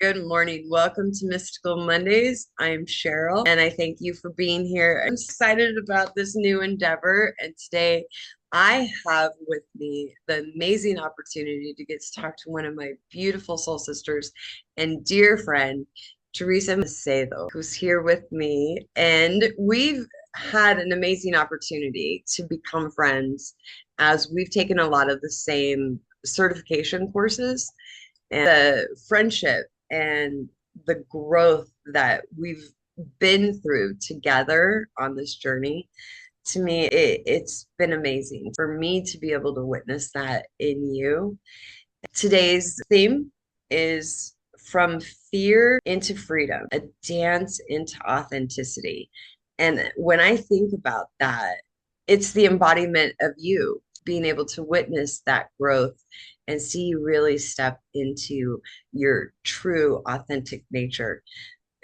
Good morning. Welcome to Mystical Mondays. I'm Cheryl, and I thank you for being here. I'm excited about this new endeavor. And today I have with me the amazing opportunity to get to talk to one of my beautiful soul sisters and dear friend, Teresa Macedo, who's here with me. And we've had an amazing opportunity to become friends as we've taken a lot of the same certification courses and the friendship and the growth that we've been through together on this journey. To me, it's been amazing for me to be able to witness that in you. Today's theme is From Fear into Freedom, a dance into authenticity. And when I think about that, it's the embodiment of you being able to witness that growth and see you really step into your true, authentic nature.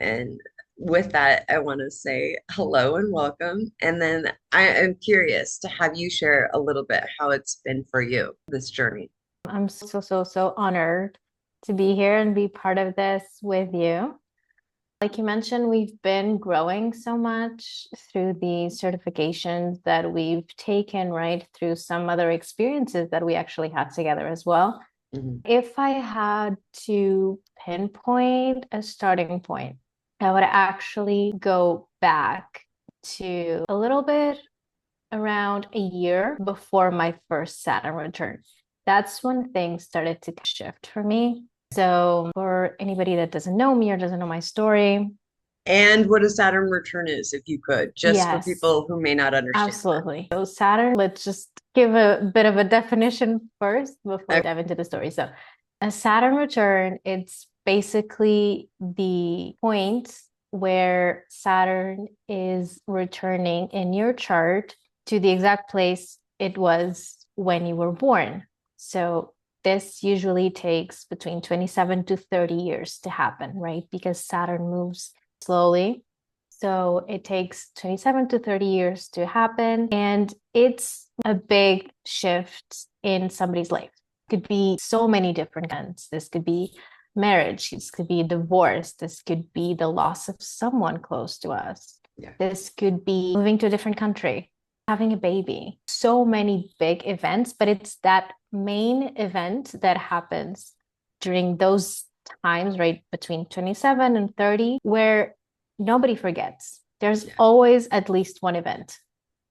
And with that, I want to say hello and welcome. And then I am curious to have you share a little bit how it's been for you, this journey. I'm so honored to be here and be part of this with you. Like you mentioned, we've been growing so much through the certifications that we've taken, right? Through some other experiences that we actually had together as well. Mhm. If I had to pinpoint a starting point, I would actually go back to a little bit around a year before my first Saturn return. That's when things started to shift for me. So, for anybody that doesn't know me or doesn't know my story, And what a Saturn return is, if you could, just for yes, people who may not understand absolutely. So, Saturn, let's just give a bit of a definition first before we that. dive into the story. So, a Saturn return, it's basically the point where Saturn is returning in your chart to the exact place it was when you were born. So this usually takes between 27 to 30 years to happen, right? Because Saturn moves slowly. So it takes 27 to 30 years to happen. And it's a big shift in somebody's life. Could be so many different events. This could be marriage, this could be divorce, this could be the loss of someone close to us. Yeah. This could be moving to a different country, having a baby. So many big events, but it's that main event that happens during those times, right, between 27 and 30, where nobody forgets. There's Yeah. always at least one event.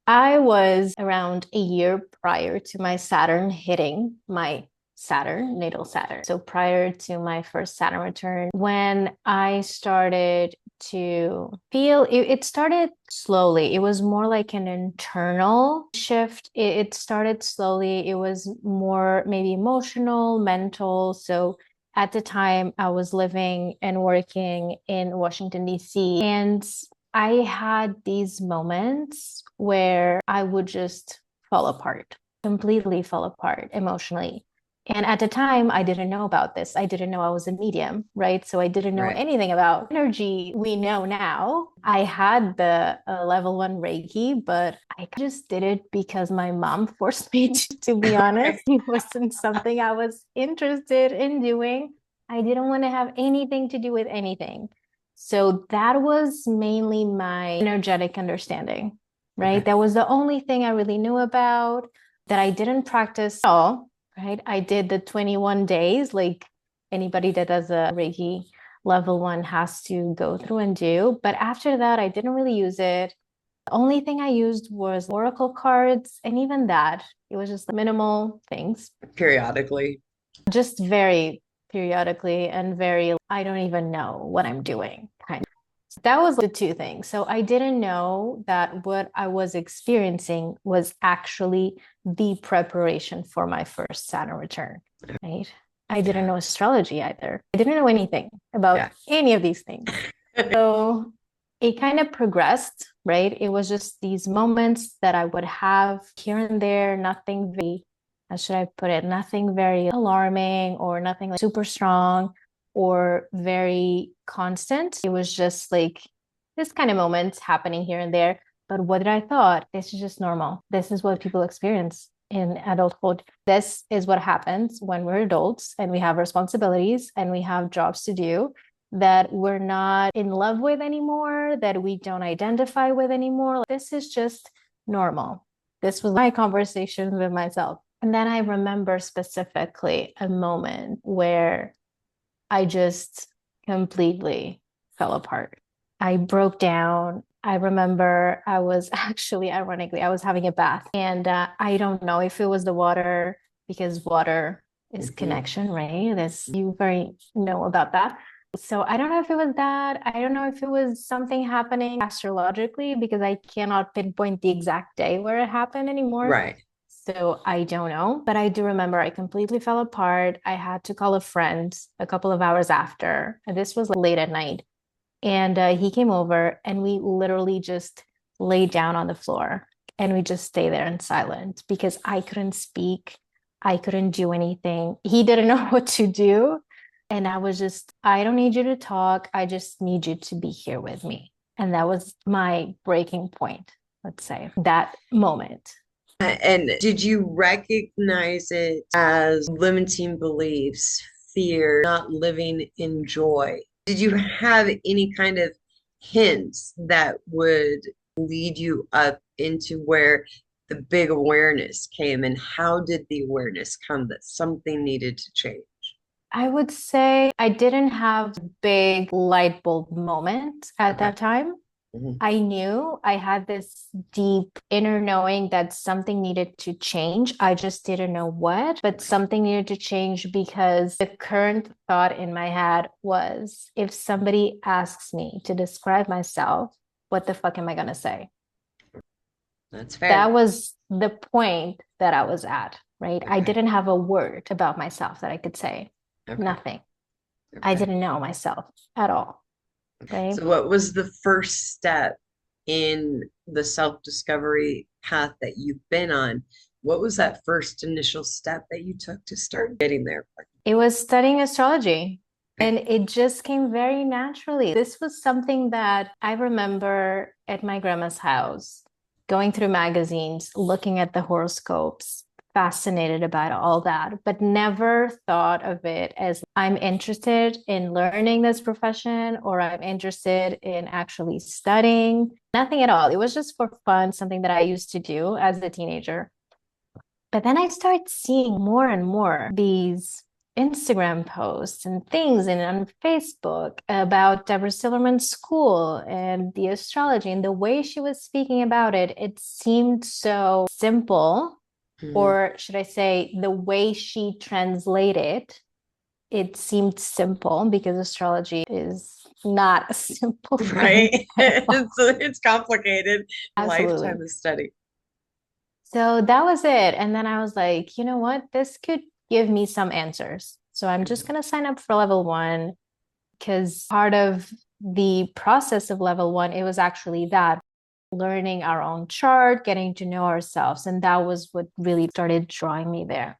I was around a year prior to my Saturn hitting my Saturn, natal Saturn. So prior to my first Saturn return, when I started to feel it started slowly. It was more like an internal shift. It started slowly. It was more maybe emotional, mental. So at the time, I was living and working in Washington, D.C. And I had these moments where I would just fall apart, completely fall apart emotionally. And at the time, I didn't know about this. I didn't know I was a medium, right? So I didn't know Right. anything about energy we know now. I had the level one Reiki, but I just did it because my mom forced me to be honest. It wasn't something I was interested in doing. I didn't want to have anything to do with anything. So that was mainly my energetic understanding, right? Okay. That was the only thing I really knew about that I didn't practice at all, right? I did the 21 days, like anybody that does a Reiki level one has to go through and do. But after that, I didn't really use it. The only thing I used was oracle cards, and even that, it was just minimal things, Periodically. just very periodically and very, I don't even know what I'm doing kind of. That was the two things. So I didn't know that what I was experiencing was actually the preparation for my first Saturn return, right? I didn't Yeah. know astrology either. I didn't know anything about Yeah. any of these things. So it kind of progressed, right? It was just these moments that I would have here and there, nothing very, how should I put it? Nothing very alarming or nothing like super strong or very constant. It was just like this kind of moments happening here and there. But what did I thought? This is just normal. This is what people experience. in adulthood. This is what happens when we're adults and we have responsibilities and we have jobs to do that we're not in love with anymore, that we don't identify with anymore. This is just normal. This was my conversation with myself. And then I remember specifically a moment where I just completely fell apart. I broke down. I remember I was actually, ironically, I was having a bath, and I don't know if it was the water, because water is Hmm. connection, right? As you very know about that. So I don't know if it was that. I don't know if it was something happening astrologically, because I cannot pinpoint the exact day where it happened anymore. Right. So I don't know, but I do remember I completely fell apart. I had to call a friend a couple of hours after, and this was like late at night. And he came over, and we literally just laid down on the floor and we just stay there in silence because I couldn't speak. I couldn't do anything. He didn't know what to do. And I was just, I don't need you to talk. I just need you to be here with me. And that was my breaking point, let's say, that moment. And did you recognize it as limiting beliefs, fear, not living in joy? Did you have any kind of hints that would lead you up into where the big awareness came? And how did the awareness come that something needed to change? I would say I didn't have a big light bulb moment at Okay. that time. Mhm. I knew I had this deep inner knowing that something needed to change. I just didn't know what, but something needed to change because the current thought in my head was if somebody asks me to describe myself, what the fuck am I going to say? That's That fair. was the point that I was at, right? I Okay. didn't have a word about myself that I could say. Okay. Nothing. I Okay. didn't know myself at all, right? So, what was the first step in the self-discovery path that you've been on? What was that first initial step that you took to start getting there? It was studying astrology. Okay. And it just came very naturally. This was something that I remember at my grandma's house, going through magazines, looking at the horoscopes, fascinated about all that, but never thought of it as I'm interested in learning this profession or I'm interested in actually studying. Nothing at all. It was just for fun, something that I used to do as a teenager. But then I started seeing more and more these Instagram posts and things and on Facebook about Deborah Silverman's school and the astrology and the way she was speaking about it. It seemed so simple, Mhm. or should I say, the way she translated it seemed simple because astrology is not a simple thing Right. at all. It's complicated. Absolutely. Lifetime of study. So that was it. And then I was like, you know what? This could give me some answers. So I'm just Mhm. going to sign up for level one because part of the process of level one, it was actually that learning our own chart, getting to know ourselves. And that was what really started drawing me there.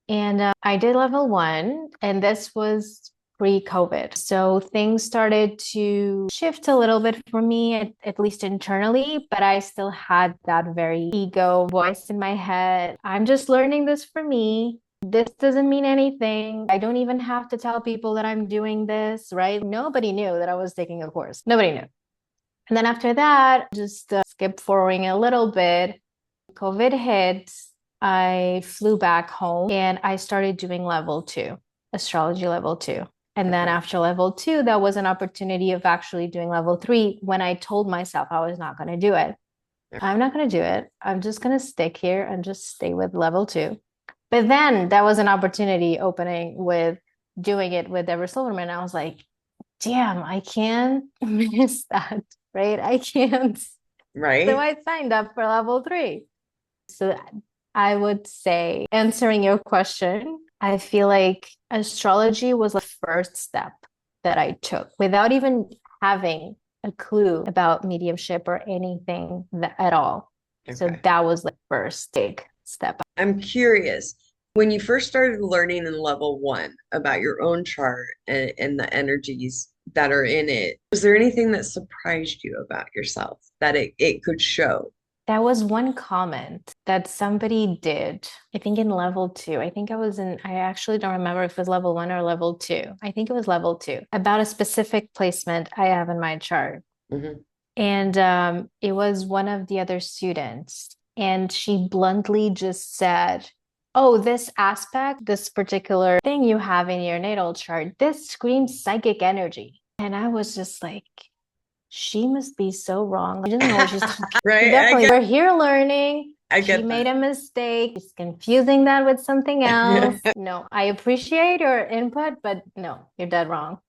And I did level one, and this was pre-COVID. So things started to shift a little bit for me, at least internally, but I still had that very ego voice in my head. I'm just learning this for me. This doesn't mean anything. I don't even have to tell people that I'm doing this, right? Nobody knew that I was taking a course. Nobody knew. And then after that, just skip forwarding a little bit. COVID hit, I flew back home and I started doing level two, astrology level two. And then Okay. after level two, that was an opportunity of actually doing level three when I told myself I was not going to do it. I'm not going to do it. I'm just going to stick here and just stay with level two. But then that was an opportunity opening with doing it with Deborah Silverman. I was like, damn, I can't miss that, right? I can't. So Right. I signed up for level three. So I would say, answering your question, I feel like astrology was the first step that I took without even having a clue about mediumship or anything at all. So Okay. that was the first big step. I'm curious. When you first started learning in level one about your own chart and the energies that are in it, was there anything that surprised you about yourself that it could show? That was one comment that somebody did, I think in level two. I think I was in, I actually don't remember if it was level one or level two. I think it was level two about a specific placement I have in my chart. Hmm. And it was one of the other students. And she bluntly just said, oh, this aspect, this particular thing you have in your natal chart, this screams psychic energy. And I was just like, she must be so wrong. She doesn't know what she's talking. Right? Definitely, we're here learning. I She get made that. a mistake. She's confusing that with something else. No, I appreciate your input, but no, you're dead wrong.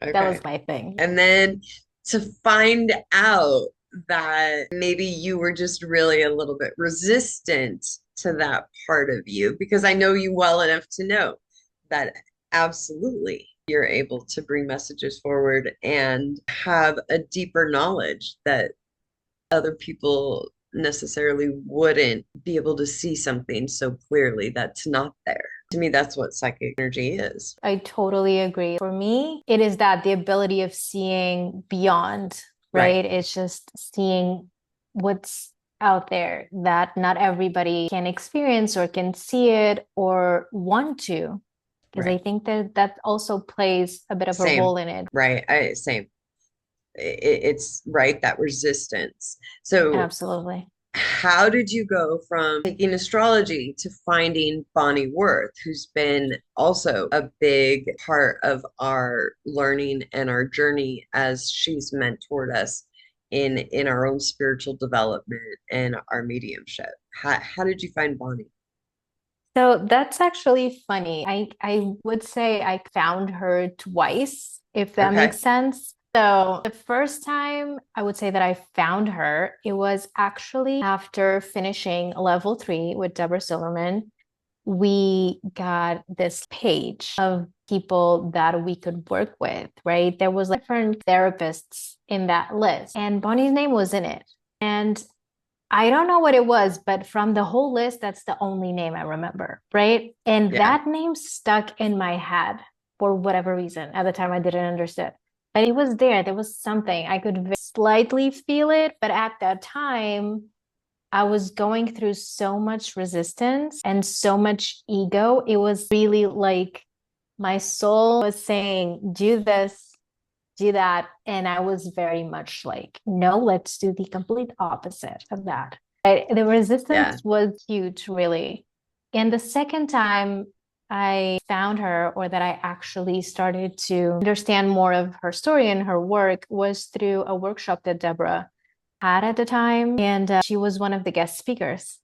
That Okay. was my thing. And then to find out that maybe you were just really a little bit resistant to that part of you, because I know you well enough to know that absolutely you're able to bring messages forward and have a deeper knowledge that other people necessarily wouldn't be able to see something so clearly that's not there. To me, that's what psychic energy is. I totally agree. For me, it is that the ability of seeing beyond, Right, right? It's just seeing what's out there that not everybody can experience or can see it or want to. Because I right. think that that also plays a bit of a Same, role in it. right. Same. It's right, that resistance. So, Absolutely. how did you go from taking astrology to finding Bonnie Worth, who's been also a big part of our learning and our journey as she's mentored us in our own spiritual development and our mediumship? How did you find Bonnie? So that's actually funny. I would say I found her twice, if that Okay. makes sense. So the first time I would say that I found her, it was actually after finishing level three with Deborah Silverman. We got this page of people that we could work with, right? There was like different therapists in that list, and Bonnie's name was in it. And I don't know what it was, but from the whole list, that's the only name I remember, right? And Yeah. that name stuck in my head for whatever reason. At the time, I didn't understand. But it was there. There was something. I could slightly feel it, but at that time, I was going through so much resistance and so much ego. It was really like my soul was saying, do this, do that. And I was very much like, no, let's do the complete opposite of that. The Yeah. resistance was huge, really. And the second time I found her, or that I actually started to understand more of her story and her work, was through a workshop that Deborah had at the time. And she was one of the guest speakers.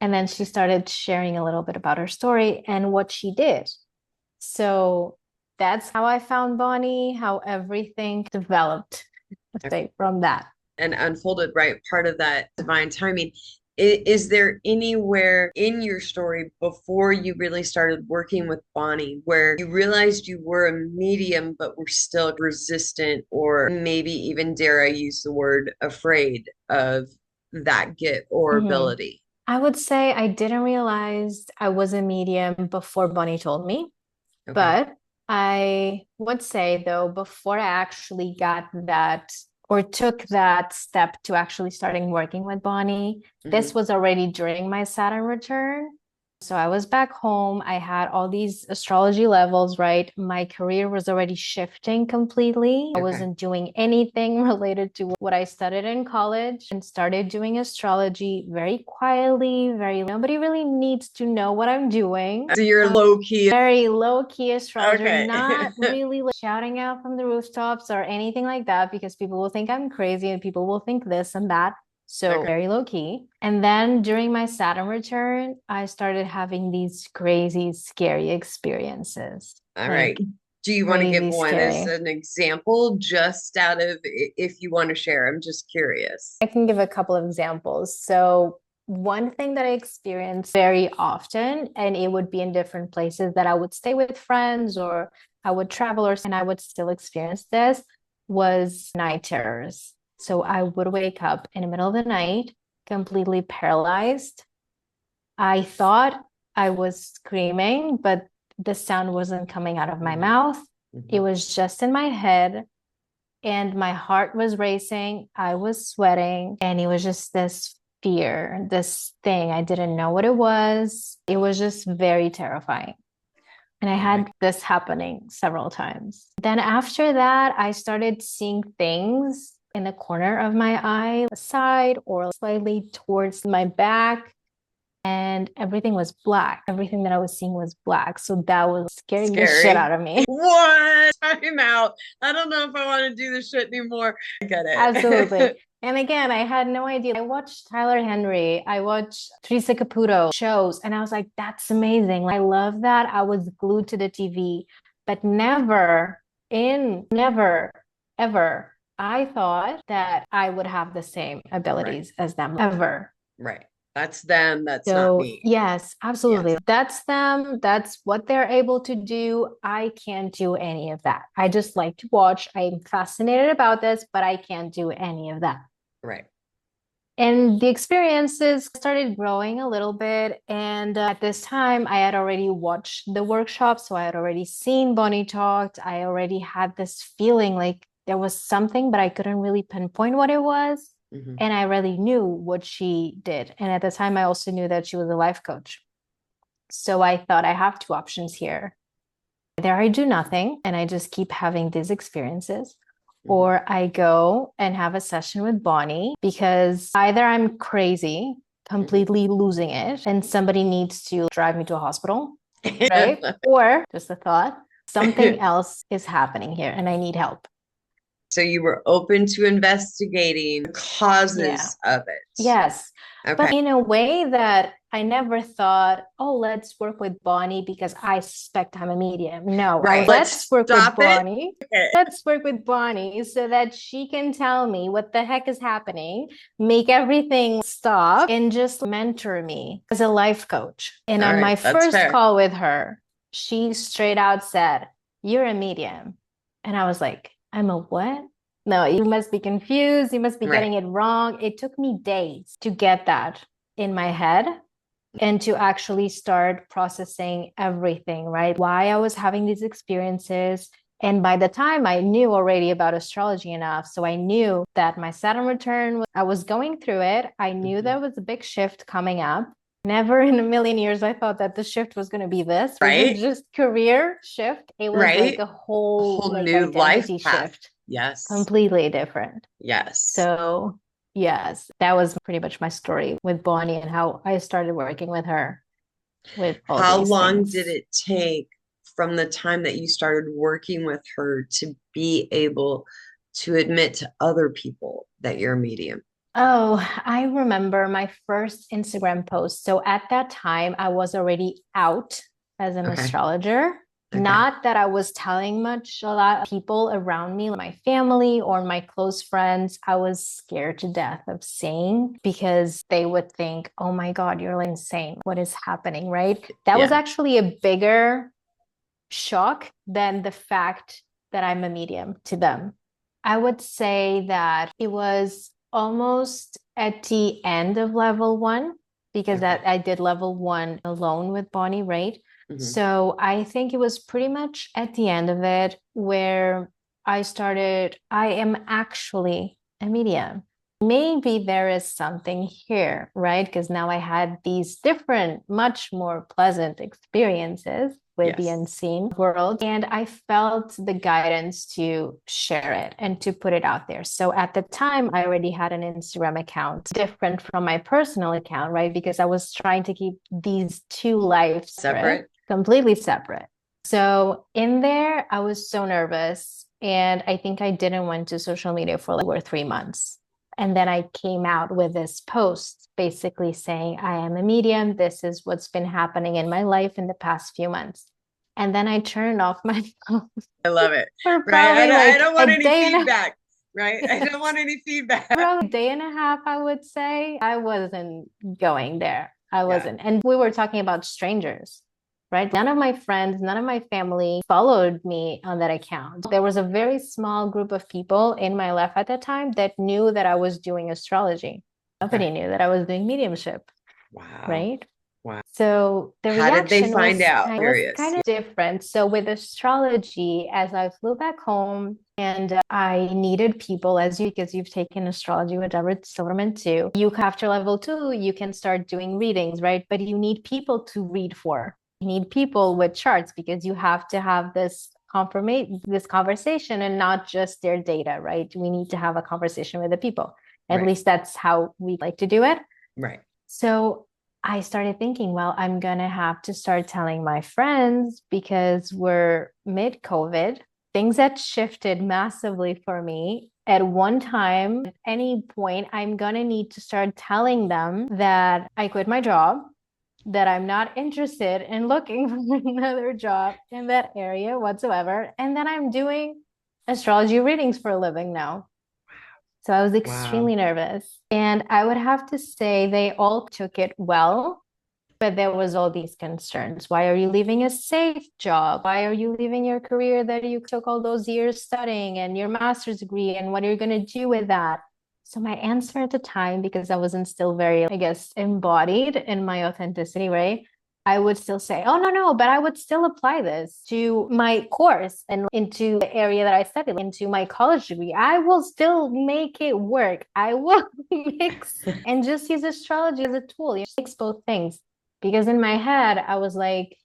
And then she started sharing a little bit about her story and what she did. So that's how I found Bonnie, how everything developed, let's say, from that. And unfolded, right? Part of that divine timing. Is there anywhere in your story before you really started working with Bonnie where you realized you were a medium but were still resistant, or maybe even, dare I use the word, afraid of that gift or Mhm. ability? I would say I didn't realize I was a medium before Bonnie told me, Okay. but I would say though, before I actually got that or took that step to actually starting working with Bonnie, this Hmm. was already during my Saturn return. So I was back home. I had all these astrology levels, right? My career was already shifting completely. I Okay. wasn't doing anything related to what I studied in college and started doing astrology very quietly, very nobody really needs to know what I'm doing. So you're low key. Very low key astrologer, Okay. not really like shouting out from the rooftops or anything like that because people will think I'm crazy and people will think this and that. So Okay. very low key. And then during my Saturn return, I started having these crazy, scary experiences. All Like right. Do you want to give crazy one as scary. an example, just out of, if you want to share? I'm just curious. I can give a couple of examples. So one thing that I experience very often, and it would be in different places that I would stay with friends or I would travel or and I would still experience this, was night terrors. So I would wake up in the middle of the night, completely paralyzed. I thought I was screaming, but the sound wasn't coming out of my Mhm. mouth. It Mhm. was just in my head and my heart was racing. I was sweating, and it was just this fear, this thing. I didn't know what it was. It was just very terrifying. And I Right. had this happening several times. Then after that, I started seeing things in the corner of my eye, side or slightly towards my back, and everything was black. Everything that I was seeing was black. So that was scaring the shit Scary. out of me. What? Time out. I don't know if I want to do this shit anymore. I get Absolutely. it. And again, I had no idea. I watched Tyler Henry, I watched Teresa Caputo shows, and I was like, that's amazing. Like, I love that. I was glued to the TV, but never, ever, I thought that I would have the same Right. abilities as them ever. Right. That's them. That's not So, me. yes, absolutely. Yes. That's them. That's what they're able to do. I can't do any of that. I just like to watch. I'm fascinated about this, but I can't do any of that. Right. And the experiences started growing a little bit. And at this time, I had already watched the workshop. So I had already seen Bonnie talked. I already had this feeling like there was something, but I couldn't really pinpoint what it was. Hmm. And I really knew what she did. And at the time, I also knew that she was a life coach. So I thought I have two options here. Either I do nothing and I just keep having these experiences, Hmm. or I go and have a session with Bonnie because either I'm crazy, Hmm. completely losing it, and somebody needs to drive me to a hospital, right? Or just a thought, something else is happening here and I need help. So you were open to investigating the Yeah. causes of it. Yes. Okay. But in a way that I never thought, oh, let's work with Bonnie because I suspect I'm a medium. No, I was, Right. let's Let's work with stop it. Bonnie. Okay. Let's work with Bonnie so that she can tell me what the heck is happening, make everything stop, and just mentor me as a life coach. And All on right. my That's first fair. call with her, she straight out said, you're a medium. And I was like, I'm a what? No, you must be confused. You must be Right. getting it wrong. It took me days to get that in my head and to actually start processing everything, right? Why I was having these experiences. And by the time I knew already about astrology enough, so I knew that my Saturn return, I was going through it. I knew Hmm. there was a big shift coming up. Never in a million years I thought that the shift was going to be this. It wasn't Right. just career shift. It was like Right. a A whole whole like new life identity path. shift, Yes. completely different. Yes. So, yes, that was pretty much my story with Bonnie and how I started working with her with all How these long did things. it take from the time that you started working with her to be able to admit to other people that you're a medium? Oh, I remember my first Instagram post. So at that time, I was already out as an Okay. astrologer. Okay. Not that I was telling much, a lot of people around me, like my family or my close friends, I was scared to death of saying because they would think, oh my God, you're like insane. What is happening? Right. That was Yeah. actually a bigger shock than the fact that I'm a medium to them. I would say that it was almost at the end of level one because Okay. that I did level one alone with Bonnie, right? Hmm. So I think it was pretty much at the end of it where I started, I am actually a medium. Maybe there is something here, right? Because now I had these different, much more pleasant experiences with the Yes. unseen world. And I felt the guidance to share it and to put it out there. So at the time, I already had an Instagram account different from my personal account, right? Because I was trying to keep these two lives separate, Separate. completely separate. So in there, I was so nervous. And I think I didn't went to social media for like 2 or 3 months. And then I came out with this post basically saying, I am a medium. This is what's been happening in my life in the past few months. And then I turned off my phone I love it. for Right. probably I like don't a want any day and a feedback. Right. I don't yes, want any feedback. probably a day and a half, I would say. I wasn't going there. I Yeah. wasn't. And we were talking about strangers, right? None of my friends, none of my family followed me on that account. There was a very small group of people in my life at that time that knew that I was doing astrology. Okay. Nobody knew that I was doing mediumship, Wow. right? Wow. So the How did they reaction find was out? kind of, Curious. different. So with astrology, as I flew back home, And I needed people as you, because you've taken astrology, whatever, Silverman too. You after level two, you can start doing readings, right? But you need people to read for. You need people with charts because you have to have this conversation and not just their data, right? We need to have a conversation with the people. At Right. least that's how we like to do it. Right. So I started thinking, well, I'm gonna have to start telling my friends because we're mid-COVID. Things had shifted massively for me. At one time, at any point, I'm gonna need to start telling them that I quit my job, that I'm not interested in looking for another job in that area whatsoever, and that I'm doing astrology readings for a living now. So I was Wow. extremely nervous. And I would have to say they all took it well, but there was all these concerns. Why are you leaving a safe job? Why are you leaving your career that you took all those years studying and your master's degree? And what are you going to do with that? So my answer at the time, because I wasn't still very, I guess, embodied in my authenticity, right? I would still say, oh, no, no, but I would still apply this to my course and into the area that I studied, into my college degree. I will still make it work. I will mix and just use astrology as a tool. You mix both things. Because in my head, I was like,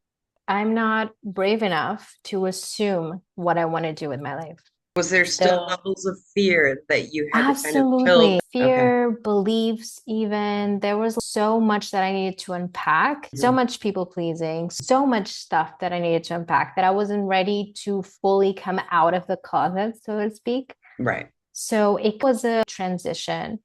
I'm not brave enough to assume what I want to do with my life. Was there still So levels of fear that you had to kind of kill? absolutely. Okay. Fear, beliefs, even. There was so much that I needed to unpack, so Mhm. much people pleasing, so much stuff that I needed to unpack that I wasn't ready to fully come out of the closet, so to speak. Right. So it was a transition.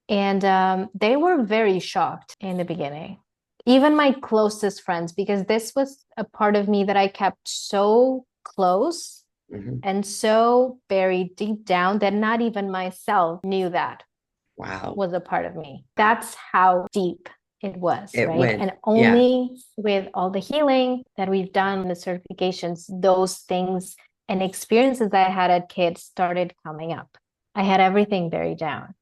And they were very shocked in the beginning. Even my closest friends, because this was a part of me that I kept so close Hmm. and so buried deep down that not even myself knew that Wow. was a part of me. That's how deep it was, It right? went. And Yeah. only with all the healing that we've done, the certifications, those things and experiences that I had as kids started coming up. I had everything buried down.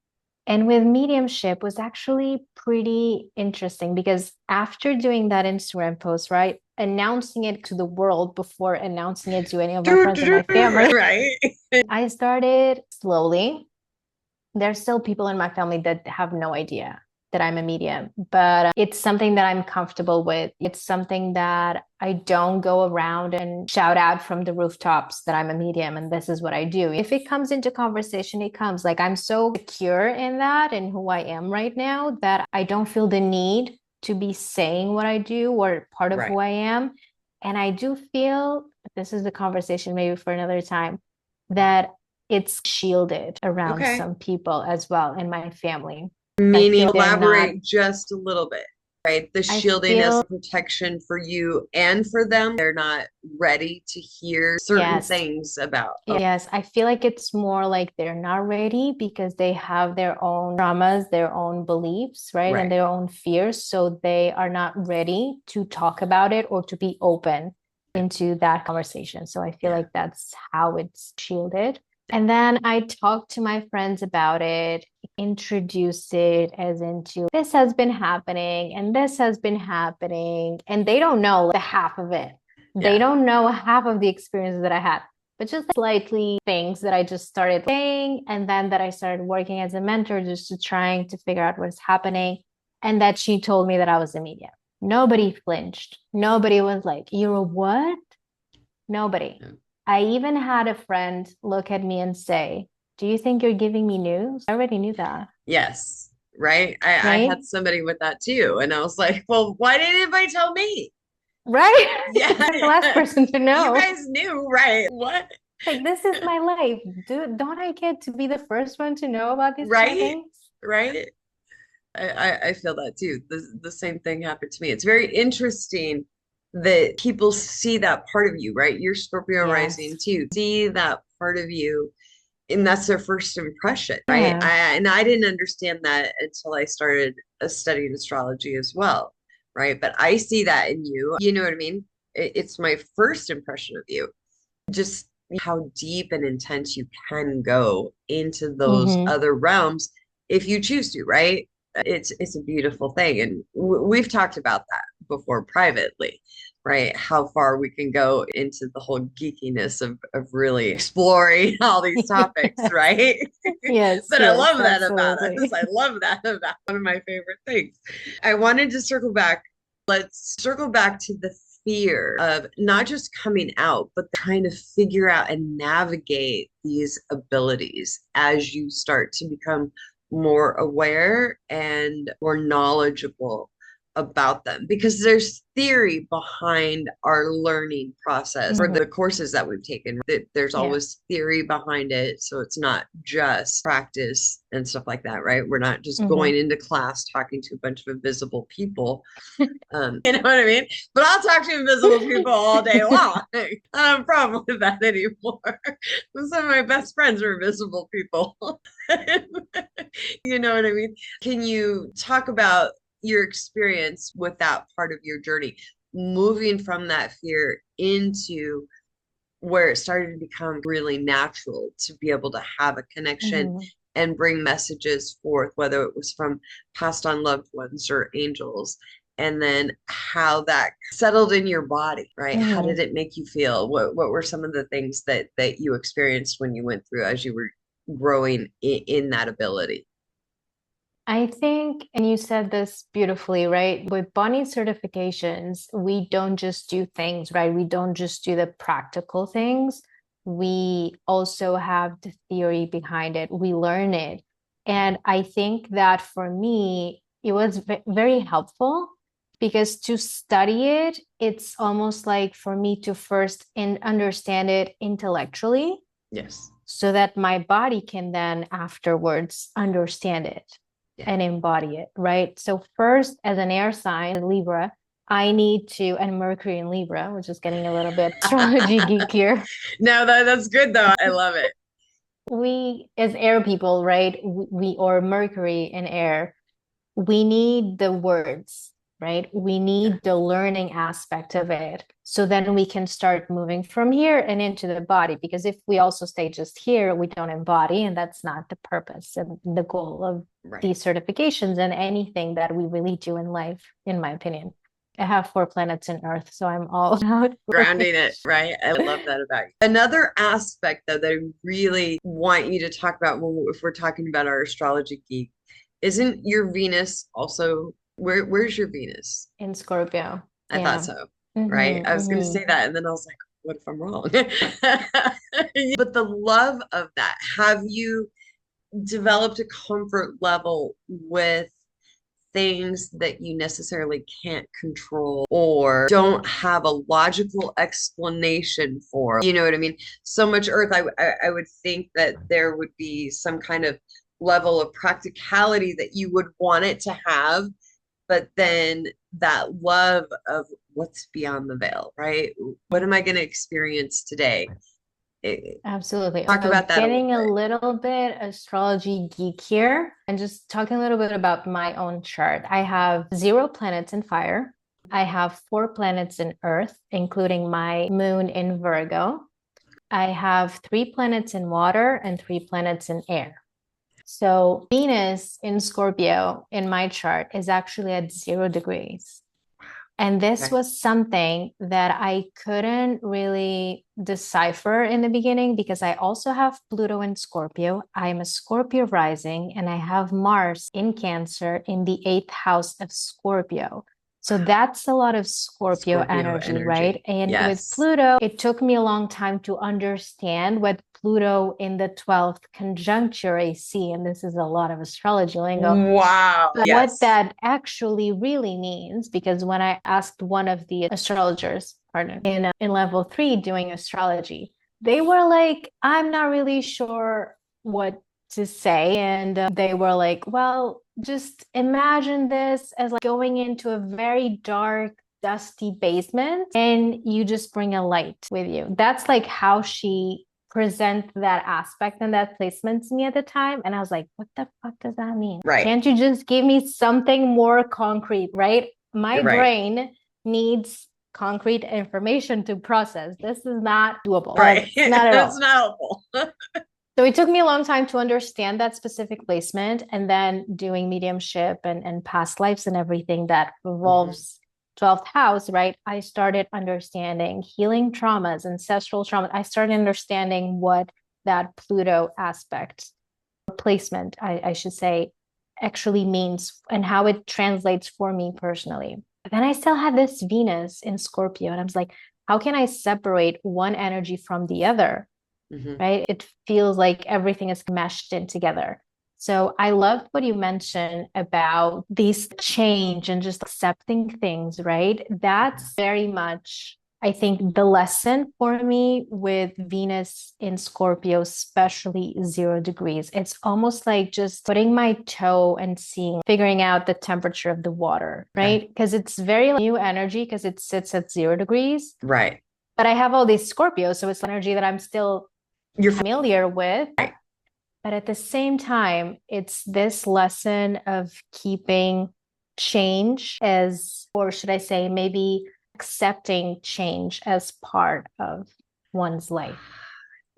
And with mediumship was actually pretty interesting because after doing that Instagram post, right, announcing it to the world before announcing it to any of my friends and my family, Right. I started slowly. There's still people in my family that have no idea that I'm a medium, but it's something that I'm comfortable with. It's something that I don't go around and shout out from the rooftops that I'm a medium and this is what I do. If it comes into conversation, it comes. Like I'm so secure in that and who I am right now that I don't feel the need to be saying what I do or part of who Right. I am. And I do feel, this is the conversation maybe for another time, that it's shielded around Okay. some people as well in my family. I Meaning, feel they're not, elaborate just a little bit, right? The I shielding as feel, protection for you and for them. They're not ready to hear certain yes, things about. Okay. yes, I feel like it's more like they're not ready because they have their own traumas, their own beliefs, right? And Right. their own fears. So they are not ready to talk about it or to be open into that conversation. So I feel Yeah. like that's how it's shielded. And then I talked to my friends about it, introduced it as into this has been happening and this has been happening. And they don't know the half of it. They Yeah. don't know half of the experiences that I had, but just slightly things that I just started saying. And then that I started working as a mentor just to trying to figure out what's happening. And that she told me that I was a medium. Nobody flinched. Nobody was like, you're a what? Nobody. Yeah. I even had a friend look at me and say, do you think you're giving me news? I already knew that, Yes. Right. I right? had somebody with that too. And I was like, well, why didn't anybody tell me? Right? You're the last Yeah. person to You know. guys knew, right? What? Like, this is my life. Don't I get to be the first one to know about these kind of Right? things? Right? I feel that too. The same thing happened to me. It's very interesting that people see that part of you, right? You're Scorpio rising Yes. too. See that part of you, and that's their first impression, right? Yeah. And I didn't understand that until I started studying astrology as well, right? But I see that in you. You know what I mean? It's my first impression of you. Just how deep and intense you can go into those Mm-hmm. other realms if you choose to, right? It's a beautiful thing, and we've talked about that before privately, right? How far we can go into the whole geekiness of really exploring all these topics, right? Yes, But I yes, love that about us. absolutely. I love that about one of my favorite things. I wanted to circle back. Let's circle back to the fear of not just coming out, but trying to figure out and navigate these abilities as you start to become more aware and more knowledgeable about them, because there's theory behind our learning process for Mhm. the courses that we've taken. There's Yeah. always theory behind it. So it's not just practice and stuff like that, right? We're not just Hmm. going into class talking to a bunch of invisible people. You know what I mean? But I'll talk to invisible people all day long. I don't have a problem with that anymore. Some of my best friends are invisible people. You know what I mean? Can you talk about your experience with that part of your journey, moving from that fear into where it started to become really natural to be able to have a connection Hmm. and bring messages forth, whether it was from passed on loved ones or angels, and then how that settled in your body, right? How Hmm. did it make you feel? What were some of the things that you experienced when you went through as you were growing in that ability? I think, and you said this beautifully, right? With Bonnie certifications, we don't just do things, right? We don't just do the practical things. We also have the theory behind it. We learn it. And I think that for me, it was very helpful because to study it, it's almost like for me to first understand it intellectually Yes. so that my body can then afterwards understand it Yeah. and embody it, right? So first, as an air sign, Libra, I need to, and Mercury in Libra, which is getting a little bit astrology geekier. No, that's good though. I love it. We, as air people, right? We or Mercury in air, we need the words, right? We Yeah. need the learning aspect of it. So then we can start moving from here and into the body. Because if we also stay just here, we don't embody, and that's not the purpose and the goal of Right. these certifications and anything that we really do in life, in my opinion. I have 4 planets in Earth, so I'm all about Grounding it, right? I love that about you. Another aspect, though, that I really want you to talk about if we're talking about our astrology geek, isn't your Venus also where's your Venus? in Scorpio. I thought Yeah. so, right? Mm-hmm, I was going to mm-hmm. say that, and then I was like, what if I'm wrong? But the love of that, have you developed a comfort level with things that you necessarily can't control or don't have a logical explanation for? You know what I mean? So much earth, I would think that there would be some kind of level of practicality that you would want it to have, but then that love of what's beyond the veil, right? What am I going to experience today? Absolutely. Talk So about that a little getting a bit. little bit astrology geek here and just talking a little bit about my own chart. I have 0 planets in fire. I have 4 planets in Earth, including my moon in Virgo. I have 3 planets in water and 3 planets in air. So Venus in Scorpio in my chart is actually at 0 degrees. And this Okay. was something that I couldn't really decipher in the beginning because I also have Pluto in Scorpio. I'm a Scorpio rising and I have Mars in Cancer in the eighth house of Scorpio. So that's a lot of Scorpio Scorpio energy, right? energy. And with Yes. Pluto, it took me a long time to understand what Pluto in the 12th conjuncture AC, and this is a lot of astrology lingo, Wow. but what Yes. that actually really means, because when I asked one of the astrologers, pardon, in level 3 doing astrology, they were like, I'm not really sure what to say. And they were like, well, just imagine this as like going into a very dark, dusty basement and you just bring a light with you. That's like how she present that aspect and that placement to me at the time. And I was like, what the fuck does that mean? Right. Can't you just give me something more concrete, right? My Right. brain needs concrete information to process. This is not doable. Right. Like, not at That's all. not helpful. So it took me a long time to understand that specific placement and then doing mediumship and past lives and everything that Mhm. revolves 12th house, right, I started understanding healing traumas, ancestral trauma. I started understanding what that Pluto aspect, placement, I should say, actually means and how it translates for me personally. But then I still had this Venus in Scorpio, and I was like, how can I separate one energy from the other? Hmm. Right? It feels like everything is meshed in together. So I loved what you mentioned about these change and just accepting things, right? That's very much, I think, the lesson for me with Venus in Scorpio, especially 0 degrees. It's almost like just putting my toe and seeing, figuring out the temperature of the water, Okay. right? Because it's very new energy because it sits at 0 degrees. Right. But I have all these Scorpios, so it's energy that I'm still You're familiar with. right. But at the same time, it's this lesson of keeping change as, or should I say, maybe accepting change as part of one's life,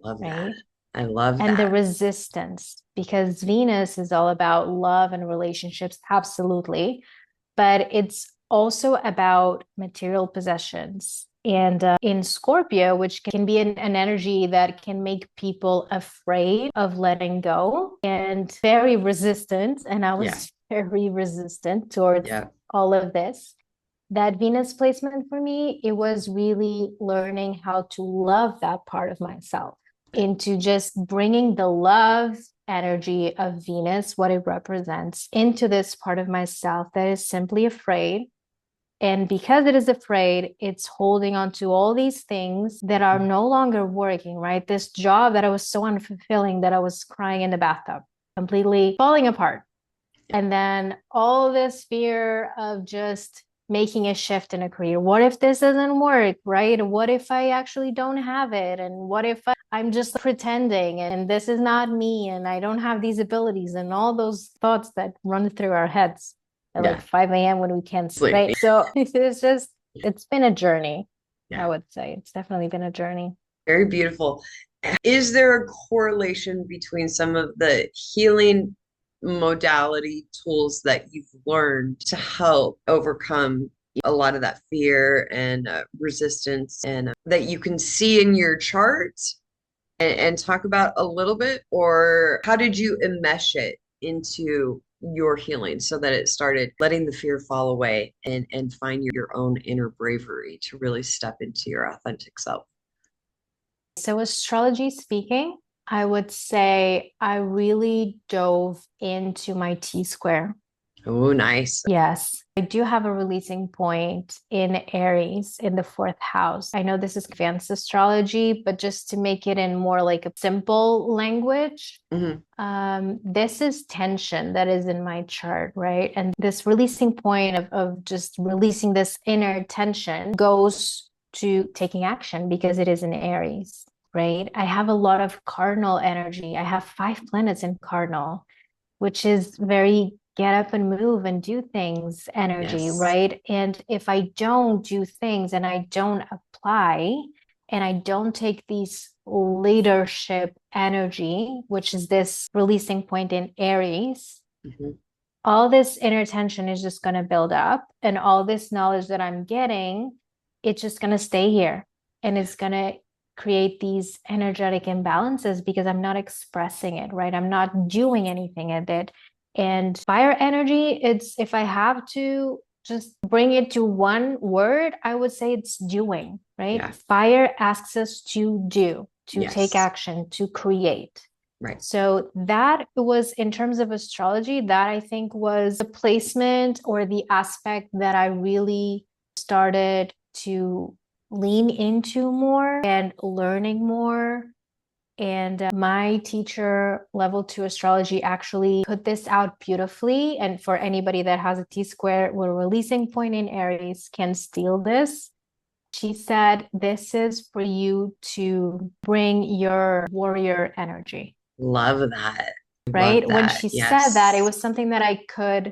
Love that. right? I love And the that. resistance, because Venus is all about love and relationships, absolutely. But it's also about material possessions. And in Scorpio, which can be an energy that can make people afraid of letting go and very resistant. And I Yeah. was very resistant towards Yeah. all of this. That Venus placement for me, it was really learning how to love that part of myself, into just bringing the love energy of Venus, what it represents, into this part of myself that is simply afraid. And because it is afraid, it's holding on to all these things that are no longer working, right? This job that I was so unfulfilling that I was crying in the bathtub, completely falling apart. And then all this fear of just making a shift in a career. What if this doesn't work, right? What if I actually don't have it? And what if I'm just pretending and this is not me and I don't have these abilities and all those thoughts that run through our heads at like Yeah. 5 a.m. when we can't sleep, Sleep. right? So it's just, it's been a journey, I Yeah. would say. It's definitely been a journey. Very beautiful. Is there a correlation between some of the healing modality tools that you've learned to help overcome a lot of that fear and resistance and that you can see in your charts and talk about a little bit? Or how did you enmesh it into your healing so that it started letting the fear fall away and find your own inner bravery to really step into your authentic self? So, astrology speaking, I would say I really dove into my T square. Oh, nice. Yes, I do have a releasing point in Aries in the fourth house. I know this is advanced astrology, but just to make it in more like a simple language, Hmm. this is tension that is in my chart, right? And this releasing point of just releasing this inner tension goes to taking action because it is in Aries, right? I have a lot of cardinal energy. I have 5 planets in cardinal, which is very get up and move and do things energy, Yes. right? And if I don't do things and I don't apply and I don't take these leadership energy, which is this releasing point in Aries, Hmm. all this inner tension is just going to build up. And all this knowledge that I'm getting, it's just going to stay here. And it's going to create these energetic imbalances because I'm not expressing it, right? I'm not doing anything at it. And fire energy, it's if I have to just bring it to one word, I would say it's doing, right? Yeah. Fire asks us to do, to take Yes. action, to create. Right. So that was in terms of astrology, that I think was the placement or the aspect that I really started to lean into more and learning more. And my teacher, level 2 astrology, actually put this out beautifully. And for anybody that has a T square with a releasing point in Aries can steal this. She said, this is for you to bring your warrior energy, Love that. Love right? When that. she said that, it Yes. was something that I could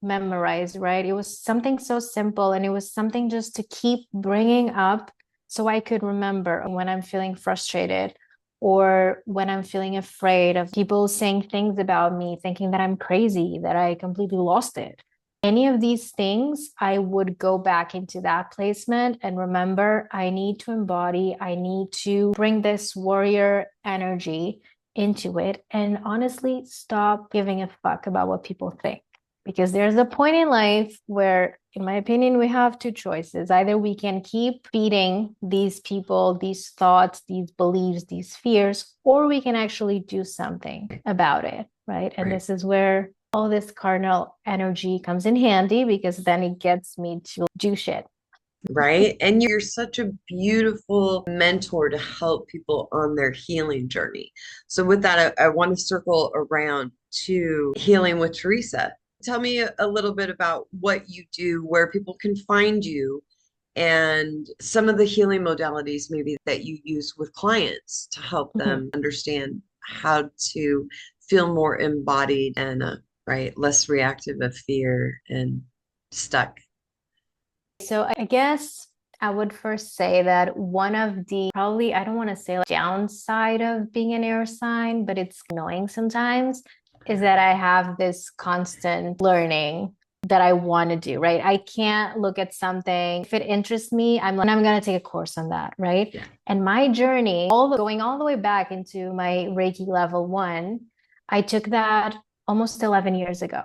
memorize, right? It was something so simple and it was something just to keep bringing up so I could remember when I'm feeling frustrated or when I'm feeling afraid of people saying things about me, thinking that I'm crazy, that I completely lost it. Any of these things, I would go back into that placement and remember, I need to embody, I need to bring this warrior energy into it, and honestly stop giving a fuck about what people think. Because there's a point in life where, in my opinion, we have two choices. Either we can keep feeding these people, these thoughts, these beliefs, these fears, or we can actually do something about it, right? And Right. this is where all this cardinal energy comes in handy, because then it gets me to do shit. Right. And you're such a beautiful mentor to help people on their healing journey. So, with that, I want to circle around to healing with Teresa. Tell me a little bit about what you do, where people can find you, and some of the healing modalities maybe that you use with clients to help Mhm. them understand how to feel more embodied and, right, less reactive of fear and stuck. So I guess I would first say that one of the probably, I don't want to say like downside of being an air sign, but it's annoying sometimes, is that I have this constant learning that I want to do, right? I can't look at something. If it interests me, I'm going to take a course on that, right? Yeah. And my journey, going all the way back into my Reiki level 1, I took that almost 11 years ago,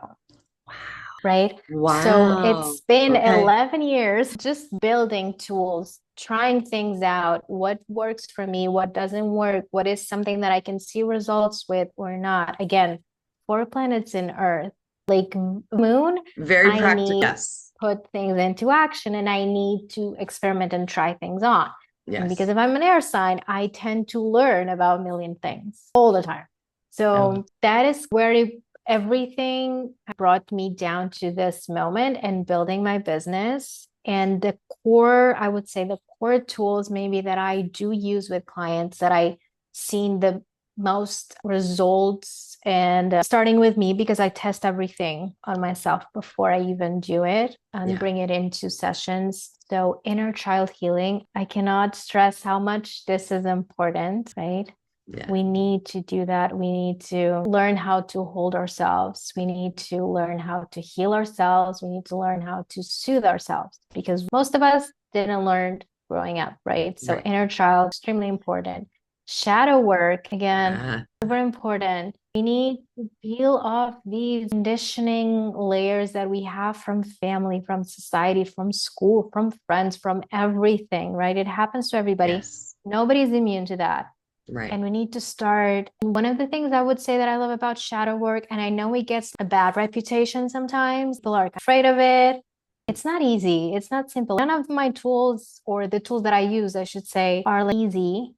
right? So Wow. it's been Okay. 11 years just building tools, trying things out, what works for me, what doesn't work, what is something that I can see results with or not. Again, 4 planets in Earth, like Moon, Very I practical. need to Yes. put things into action and I need to experiment and try things on. And because Yes. if I'm an air sign, I tend to learn about a million things all the time. I love. So that is where everything brought me down to this moment and building my business. And the core, I would say the core tools maybe that I do use with clients that I seen the most results, and starting with me, because I test everything on myself before I even do it and Yeah. bring it into sessions. So inner child healing, I cannot stress how much this is important, right? Yeah. We need to do that. We need to learn how to hold ourselves. We need to learn how to heal ourselves. We need to learn how to soothe ourselves, because most of us didn't learn growing up, right? So Right. inner child, extremely important. Shadow work, again, Yeah. super important. We need to peel off these conditioning layers that we have from family, from society, from school, from friends, from everything, right? It happens to everybody. Yes. Nobody's immune to that. Right. And we need to start. One of the things I would say that I love about shadow work, and I know it gets a bad reputation sometimes, people are afraid of it. It's not easy. It's not simple. None of my tools, or the tools that I use, I should say, are easy,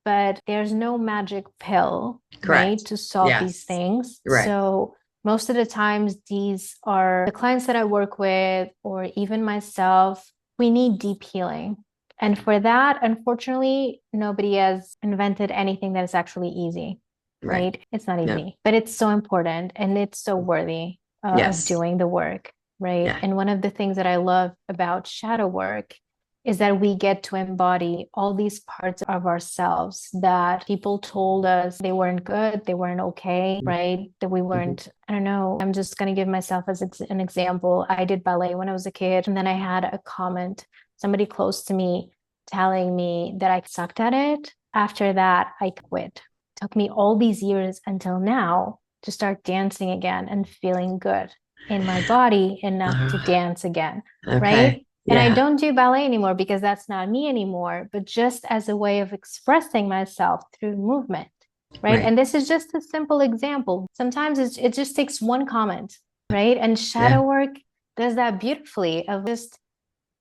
but there's no magic pill, right, Correct. to solve these Yes. things. Right. So most of the times, these are the clients that I work with, or even myself, we need deep healing. And for that, unfortunately, nobody has invented anything that is actually easy, Right. right? It's not Yeah. easy, but it's so important and it's so worthy of Yes. doing the work, right? Yeah. And one of the things that I love about shadow work is that we get to embody all these parts of ourselves that people told us they weren't good, they weren't okay, right? That we Mhm. weren't, I don't know. I'm just going to give myself as an example. I did ballet when I was a kid, and then I had a comment, somebody close to me telling me that I sucked at it. After that, I quit. It took me all these years until now to start dancing again and feeling good in my body enough to Uh, dance again, okay. right? And I Yeah. don't do ballet anymore because that's not me anymore, but just as a way of expressing myself through movement, right? Right. And this is just a simple example. Sometimes it just takes one comment, right? And Yeah. shadow work does that beautifully, of just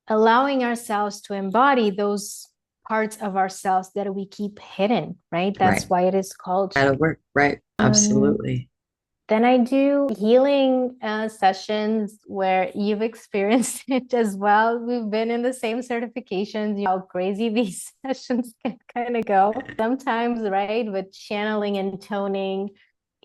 allowing ourselves to embody those parts of ourselves that we keep hidden, right? Right. That's why it is called That'll shadow. work. Right. Um, Absolutely. then I do healing sessions where you've experienced it as well. We've been in the same certifications, how crazy these sessions can kind of go sometimes, right? With channeling and toning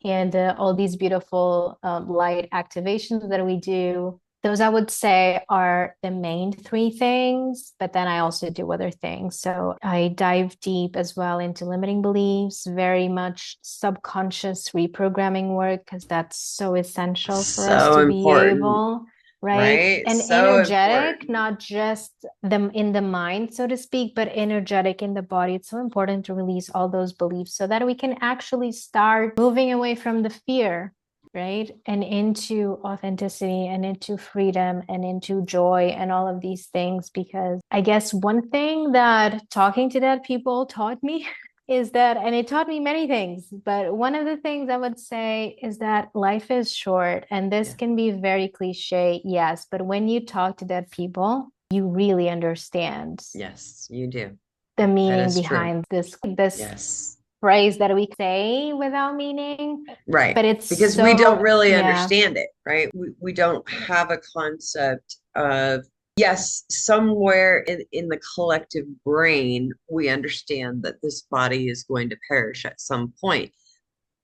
and all these beautiful light activations that we do. Those I would say are the main three things, but then I also do other things. So I dive deep as well into limiting beliefs, very much subconscious reprogramming work, because that's so essential for us So to be important. able. right? right? And So energetic, important. not just the in the mind, so to speak, but energetic in the body. It's so important to release all those beliefs so that we can actually start moving away from the fear, right? And into authenticity and into freedom and into joy and all of these things. Because I guess one thing that talking to dead people taught me is that, and it taught me many things, but one of the things I would say is that life is short, and this Yeah. can be very cliche, yes, but when you talk to dead people, you really understand Yes, you do. the That meaning is true. behind this Yes. phrase that we say without meaning, Right. but it's Because we don't so, really yeah. understand it, right? We don't have a concept of, yes, somewhere in the collective brain, we understand that this body is going to perish at some point.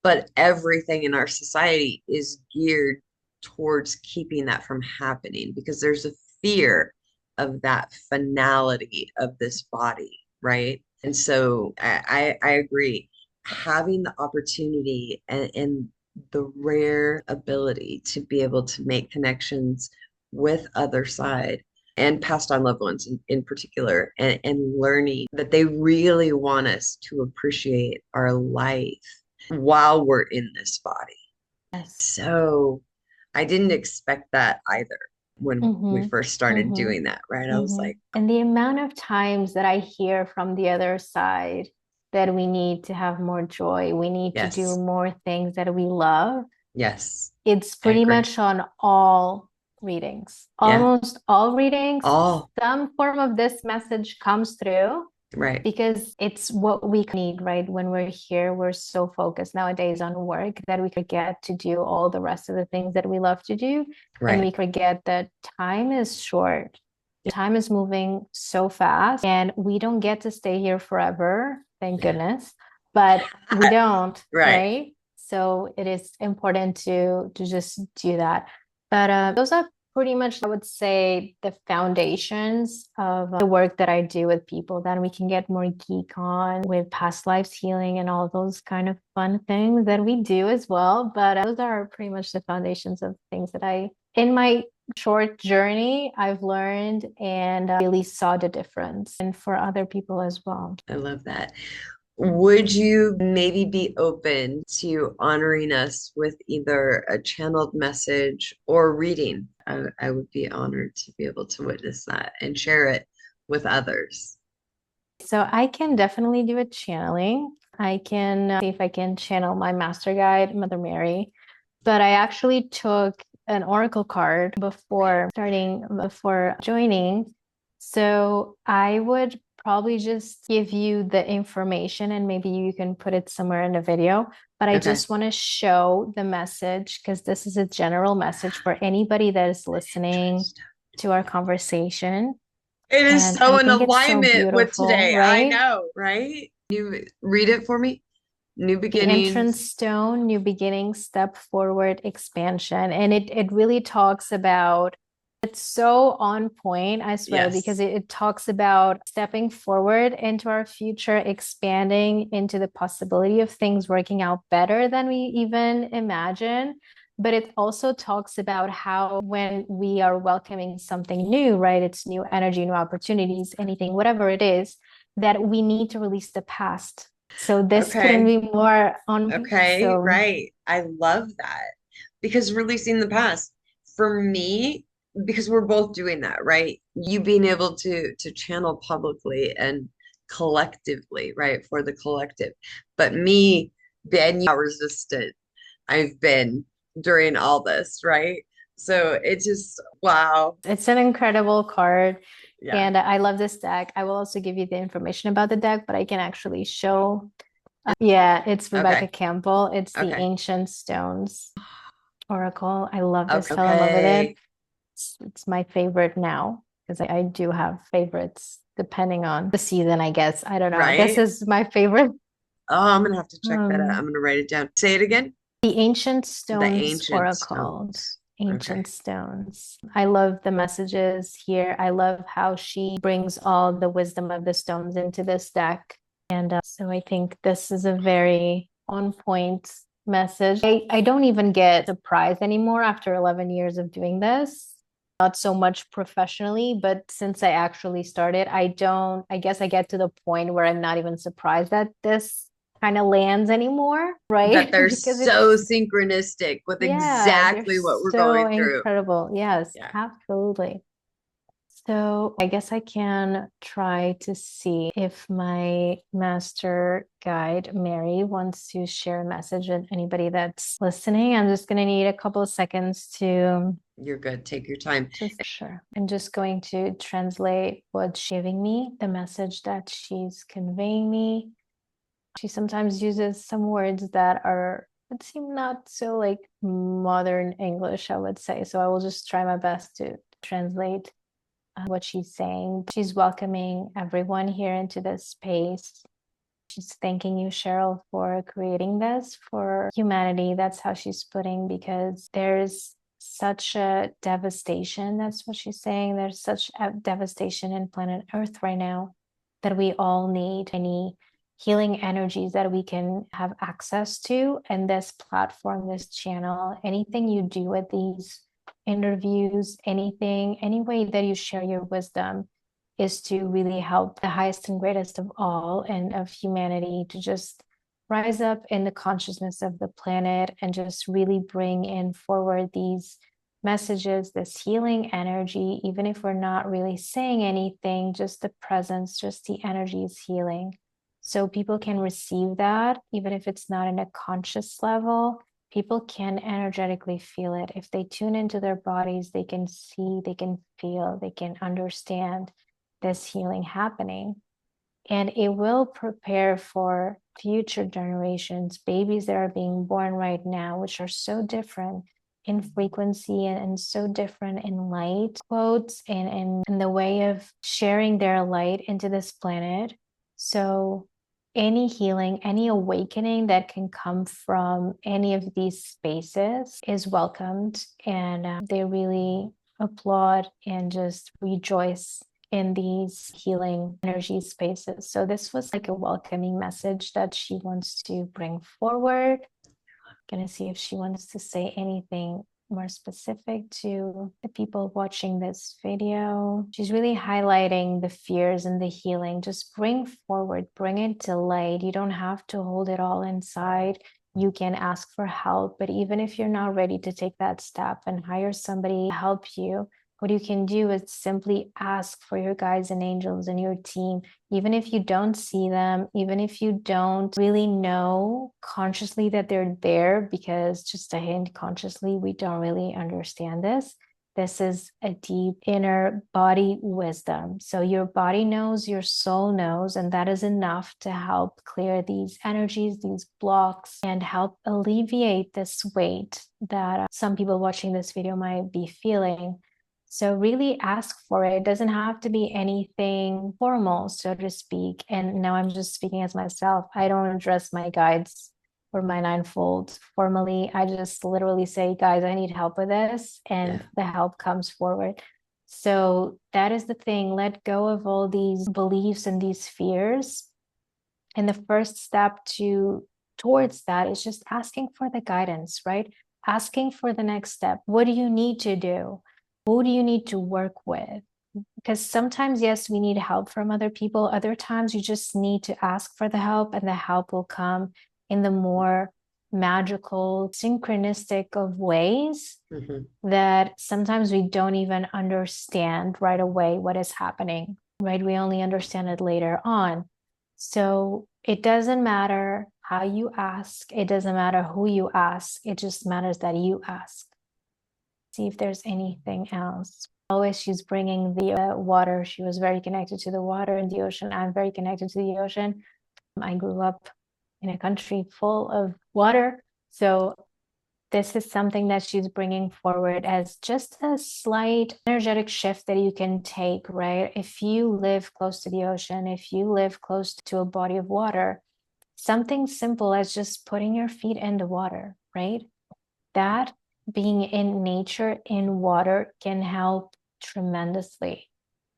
But everything in our society is geared towards keeping that from happening because there's a fear of that finality of this body, right? And so I agree. Having the opportunity and the rare ability to be able to make connections with other side and passed on loved ones in particular, and learning that they really want us to appreciate our life while we're in this body. Yes. So I didn't expect that either when we Mm-hmm. first started Mm-hmm. doing that, right? I was Mm-hmm. like, And the amount of times that I hear from the other side that we need to have more joy, we need to do yes, more things that we love, yes, it's I pretty agree. much on all readings, Yeah, almost all readings. all Some form of this message comes through right, because it's what we need, right? When we're here, we're so focused nowadays on work that we forget to do all the rest of the things that we love to do. And right. we forget that time is short. Time is moving so fast, and we don't get to stay here forever, thank Yeah, goodness. But we don't, right. right? So it is important to just do that. But those are pretty much, I would say, the foundations of the work that I do with people. Then we can get more geek on with past lives healing and all those kind of fun things that we do as well. But those are pretty much the foundations of things that in my short journey, I've learned and really saw the difference, and for other people as well. I love that. Would you maybe be open to honoring us with either a channeled message or reading? I would be honored to be able to witness that and share it with others. So I can definitely do a channeling. I can see if I can channel my master guide, Mother Mary. But I actually took an oracle card before joining. So I would probably just give you the information and maybe you can put it somewhere in the video. But I Okay. just want to show the message because this is a general message for anybody that is listening to our conversation. It is And I so in think it's so alignment with beautiful, today. I right? know, right? You read it for me. New The entrance beginnings. stone, new beginning, step forward, expansion. And it really talks about, it's so on point, I swear, because Yes. it talks about stepping forward into our future, expanding into the possibility of things working out better than we even imagine. But it also talks about how when we are welcoming something new, right? It's new energy, new opportunities, anything, whatever it is, that we need to release the past. So this couldn't Okay. be more on. Okay. So Right. I love that because releasing the past for me, because we're both doing that, right? You being able to channel publicly and collectively, right? For the collective. But me being how resistant I've been during all this, right? So it just, wow. it's an incredible card. Yeah. And I love this deck. I will also give you the information about the deck, but I can actually show. Yeah, it's Rebecca Okay. Campbell. It's the Okay. Ancient Stones Oracle. I love this. Okay. Fell in love with it. Okay. It's my favorite now because I do have favorites depending on the season, I guess. I don't know. This Right. is my favorite. Oh, I'm gonna have to check that out. I'm Um, gonna write it down. Say it again. The Ancient The Stones ancient Oracle. stones. Okay. Ancient Stones. I love the messages here. I love how she brings all the wisdom of the stones into this deck. And so I think this is a very on point message. I don't even get surprised anymore after 11 years of doing this. not so much professionally, but since I actually started, I guess I get to the point where I'm not even surprised that this kind of lands anymore, That right? they're Because so it's, synchronistic with yeah, they're exactly what we're so going through. incredible. Yes, Yeah, absolutely. So I guess I can try to see if my master guide, Mary, wants to share a message with anybody that's listening. I'm just going to need a couple of seconds to you're good. Take your time. just sure. I'm just going to translate what she's giving me, the message that she's conveying me. She sometimes uses some words that are, it seem not so like modern English, I would say. So I will just try my best to translate what she's saying. She's welcoming everyone here into this space. She's thanking you, Cheryl, for creating this for humanity. That's how she's putting, because there's such a devastation. That's what she's saying. There's such a devastation in planet Earth right now that we all need any healing energies that we can have access to. And this platform, this channel, anything you do with these interviews, anything, any way that you share your wisdom is to really help the highest and greatest of all and of humanity to just rise up in the consciousness of the planet and just really bring in forward these messages, this healing energy, even if we're not really saying anything, just the presence, just the energy is healing. So people can receive that, even if it's not in a conscious level. People can energetically feel it. If they tune into their bodies, they can see, they can feel, they can understand this healing happening. And it will prepare for future generations, babies that are being born right now, which are so different in frequency and so different in light quotes and in the way of sharing their light into this planet. So any healing, any awakening that can come from any of these spaces is welcomed, and they really applaud and just rejoice in these healing energy spaces. So this was like a welcoming message that she wants to bring forward. Gonna see if she wants to say anything more specific to the people watching this video. She's really highlighting the fears and the healing. Just bring forward, bring it to light. You don't have to hold it all inside. You can ask for help, but even if you're not ready to take that step and hire somebody to help you, what you can do is simply ask for your guides and angels and your team, even if you don't see them, even if you don't really know consciously that they're there, because just a hint, consciously, we don't really understand this. This is a deep inner body wisdom. So your body knows, your soul knows, and that is enough to help clear these energies, these blocks, and help alleviate this weight that some people watching this video might be feeling. So really ask for it. It doesn't have to be anything formal, so to speak. And now I'm just speaking as myself. I don't address my guides or my ninefold formally. I just literally say, guys, I need help with this. And Yeah. the help comes forward. So that is the thing. Let go of all these beliefs and these fears. And the first step towards that is just asking for the guidance, right? Asking for the next step. What do you need to do? Who do you need to work with? Because sometimes, yes, we need help from other people. Other times, you just need to ask for the help, and the help will come in the more magical, synchronistic of ways Mhm. that sometimes we don't even understand right away what is happening, right? We only understand it later on. So it doesn't matter how you ask, it doesn't matter who you ask, it just matters that you ask. See if there's anything else. Always she's bringing the water. She was very connected to the water and the ocean. I'm very connected to the ocean. I grew up in a country full of water. So this is something that she's bringing forward as just a slight energetic shift that you can take, right? If you live close to the ocean, if you live close to a body of water, something simple as just putting your feet in the water, right? That being in nature, in water, can help tremendously.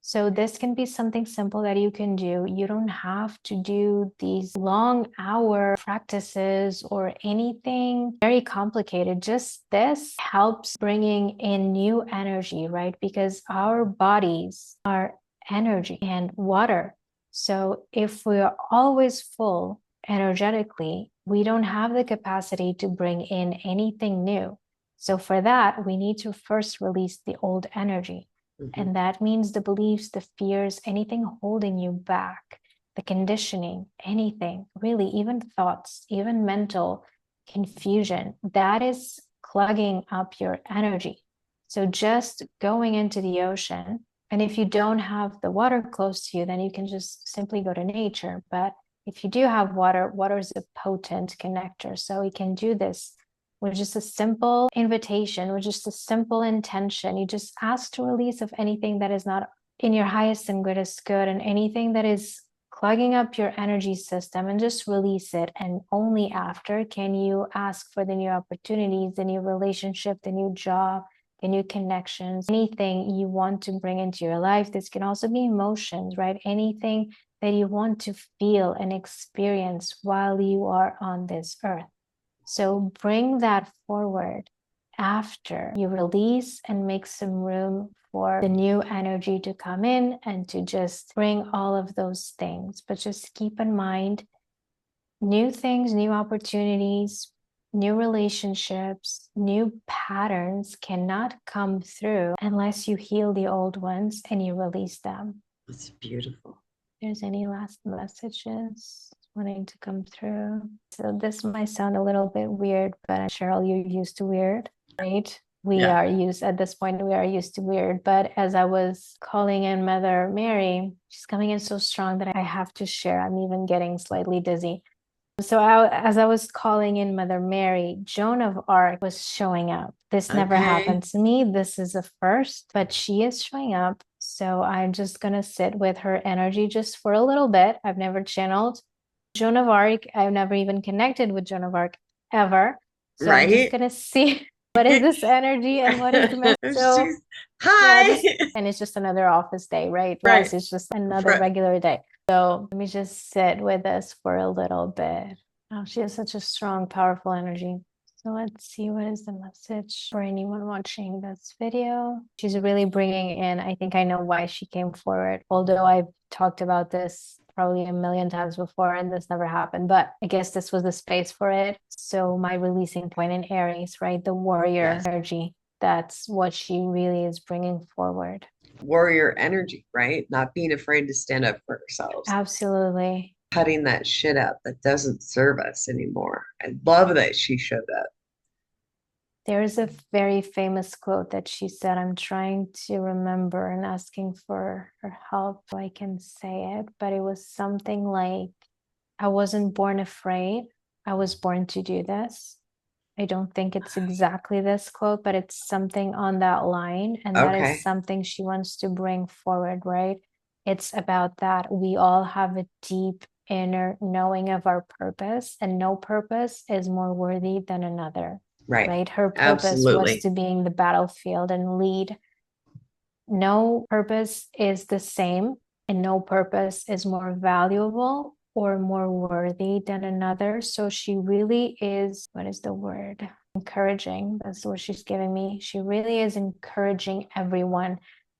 So this can be something simple that you can do. You don't have to do these long hour practices or anything very complicated. Just this helps bringing in new energy, right? Because our bodies are energy and water. So if we're always full energetically, we don't have the capacity to bring in anything new. So for that, we need to first release the old energy. Mm-hmm. And that means the beliefs, the fears, anything holding you back, the conditioning, anything, really, even thoughts, even mental confusion, that is clogging up your energy. So just going into the ocean, and if you don't have the water close to you, then you can just simply go to nature. But if you do have water, water is a potent connector. So we can do this with just a simple invitation, with just a simple intention. You just ask to release of anything that is not in your highest and greatest good, and anything that is clogging up your energy system, and just release it. And only after can you ask for the new opportunities, the new relationship, the new job, the new connections, anything you want to bring into your life. This can also be emotions, right? Anything that you want to feel and experience while you are on this earth. So bring that forward after you release and make some room for the new energy to come in and to just bring all of those things. But just keep in mind, new things, new opportunities, new relationships, new patterns cannot come through unless you heal the old ones and you release them. It's beautiful. There's any last messages wanting to come through? So this might sound a little bit weird, but Cheryl, you're used to weird, right? We Yeah. are used at this point, we are used to weird. But as I was calling in Mother Mary, she's coming in so strong that I have to share. I'm even getting slightly dizzy. So as I was calling in Mother Mary, Joan of Arc was showing up. This never happened to me. This is a first, but she is showing up. So I'm just going to sit with her energy just for a little bit. I've never channeled Joan of Arc. I've never even connected with Joan of Arc ever. So I'm just Right? going to see what is this energy and what is the message. So Hi. and it's just another office day, right? For Right. us, it's just another regular day. So let me just sit with this for a little bit. Oh, she has such a strong, powerful energy. So let's see, what is the message for anyone watching this video? She's really bringing in, I think I know why she came forward, although I've talked about this probably a million times before and this never happened, but I guess this was the space for it. So my releasing point in Aries, right? The warrior energy. That's what she really is bringing forward. Warrior energy, right? Not being afraid to stand up for ourselves. Absolutely. Cutting that shit up that doesn't serve us anymore. I love that she showed up. There's a very famous quote that she said. I'm trying to remember and asking for her help so I can say it, but it was something like, I wasn't born afraid. I was born to do this. I don't think it's exactly this quote, but it's something on that line. And that is something she wants to bring forward, right? It's about that we all have a deep inner knowing of our purpose, and no purpose is more worthy than another, right? Her purpose was to be in the battlefield and lead. No purpose is the same, and no purpose is more valuable or more worthy than another. So she really is, what is the word? Encouraging. That's what she's giving me. She really is encouraging everyone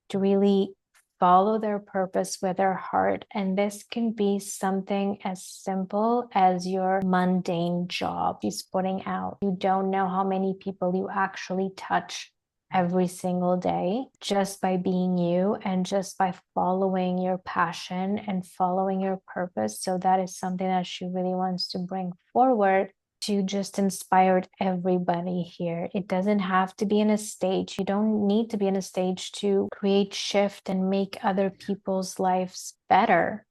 to really follow their purpose with their heart. And this can be something as simple as your mundane job she's putting out. You don't know how many people you actually touch every single day just by being you and just by following your passion and following your purpose. So that is something that she really wants to bring forward to just inspire everybody here. It doesn't have to be in a stage. You don't need to be in a stage to create shift and make other people's lives better.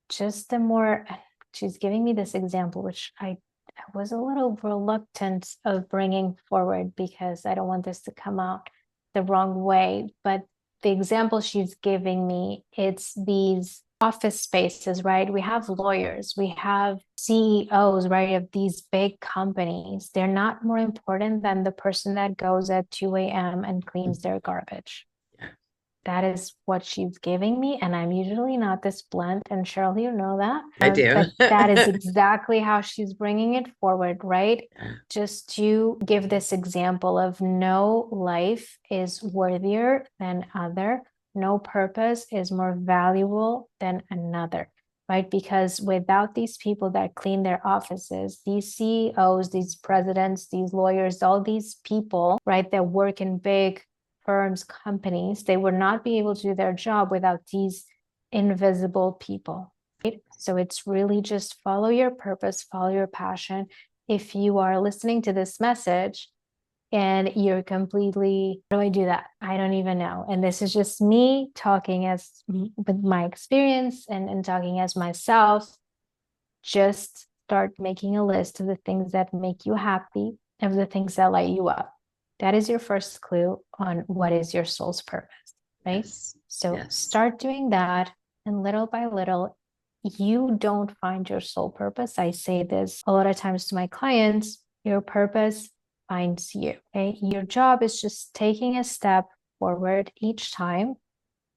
Just the more, she's giving me this example, which I was a little reluctant of bringing forward because I don't want this to come out the wrong way. But the example she's giving me, it's these office spaces, right? We have lawyers, we have CEOs, right, of these big companies. They're not more important than the person that goes at 2 a.m. and cleans their garbage. that is what she's giving me. And I'm usually not this blunt. And Cheryl, you know that. I do. But that is exactly how she's bringing it forward, right? Just to give this example of no life is worthier than other, no purpose is more valuable than another, right? Because without these people that clean their offices, these CEOs, these presidents, these lawyers, all these people, right, that work in big firms, companies, they would not be able to do their job without these invisible people. Right? So it's really just follow your purpose, follow your passion. If you are listening to this message and you're completely, how do I do that? I don't even know. And this is just me talking as with my experience and talking as myself. Just start making a list of the things that make you happy, of the things that light you up. That is your first clue on what is your soul's purpose, right? Yes. So Yes. start doing that, and little by little, you don't find your soul purpose. I say this a lot of times to my clients, your purpose finds you, okay? Your job is just taking a step forward each time.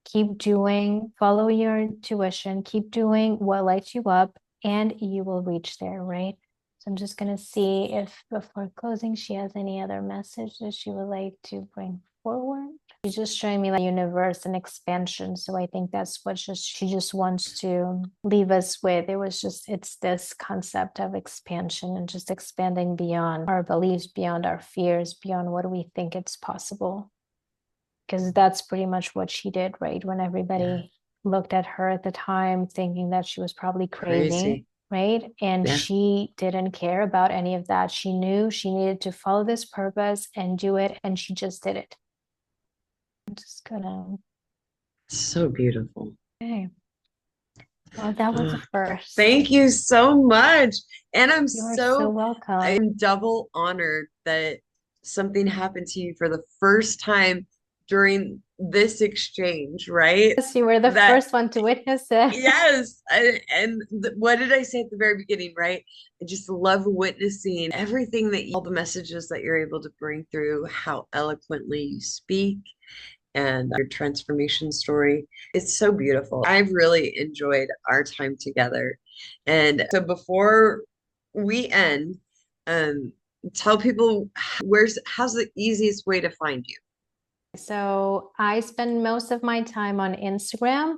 Keep doing, follow your intuition, keep doing what lights you up, and you will reach there, right? So I'm just going to see if before closing she has any other message that she would like to bring forward. She's just showing me like universe and expansion. So I think that's what she just wants to leave us with. It's this concept of expansion and just expanding beyond our beliefs, beyond our fears, beyond what we think it's possible. Because that's pretty much what she did, right? When everybody looked at her at the time, thinking that she was probably crazy, right? And she didn't care about any of that. She knew she needed to follow this purpose and do it, and she just did it. I'm just gonna. So beautiful. Okay. Well, that was a first. Thank you so much. And You're so welcome. I'm double honored that something happened to you for the first time during this exchange, right? Yes, you were the first one to witness it. Yes. And what did I say at the very beginning, right? I just love witnessing everything all the messages that you're able to bring through, how eloquently you speak, and your transformation story. It's so beautiful. I've really enjoyed our time together. And so before we end, um, tell people how's the easiest way to find you? So I spend most of my time on Instagram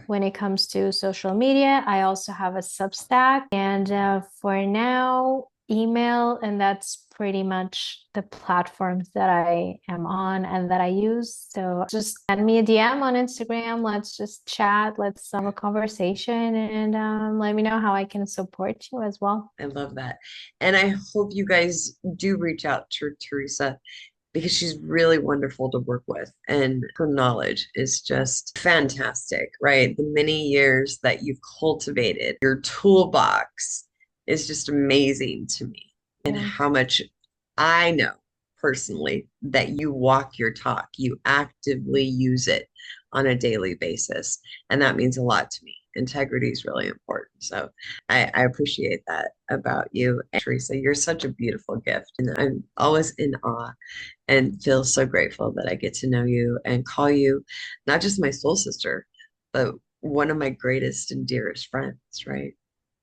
when it comes to social media. I also have a Substack, and for now, email, and that's pretty much the platforms that I am on and that I use. So just send me a DM on Instagram. Let's just chat. Let's have a conversation, and let me know how I can support you as well. I love that. And I hope you guys do reach out to Teresa because she's really wonderful to work with and her knowledge is just fantastic, right? The many years that you've cultivated, your toolbox is just amazing to me, and how much I know personally that you walk your talk, you actively use it on a daily basis. And that means a lot to me. Integrity is really important. So I appreciate that about you. And Teresa, you're such a beautiful gift. And I'm always in awe and feel so grateful that I get to know you and call you not just my soul sister, but one of my greatest and dearest friends, right?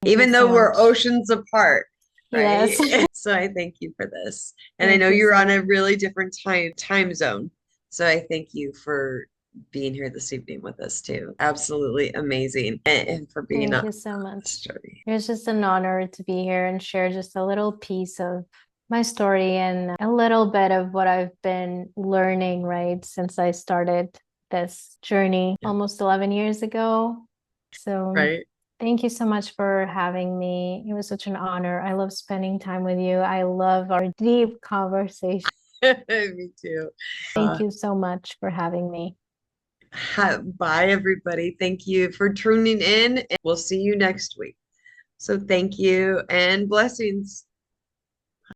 Even though we're oceans apart, right? Yes. So I thank you for this. And I know you're on a really different time zone. So I thank you for being here this evening with us too. Absolutely amazing. And for being Thank you so much. story. It was just an honor to be here and share just a little piece of my story and a little bit of what I've been learning, right, since I started this journey almost 11 years ago. So thank you so much for having me. It was such an honor. I love spending time with you. I love our deep conversation. Me too. Thank you so much for having me. Bye, everybody. Thank you for tuning in. And we'll see you next week. So thank you and blessings.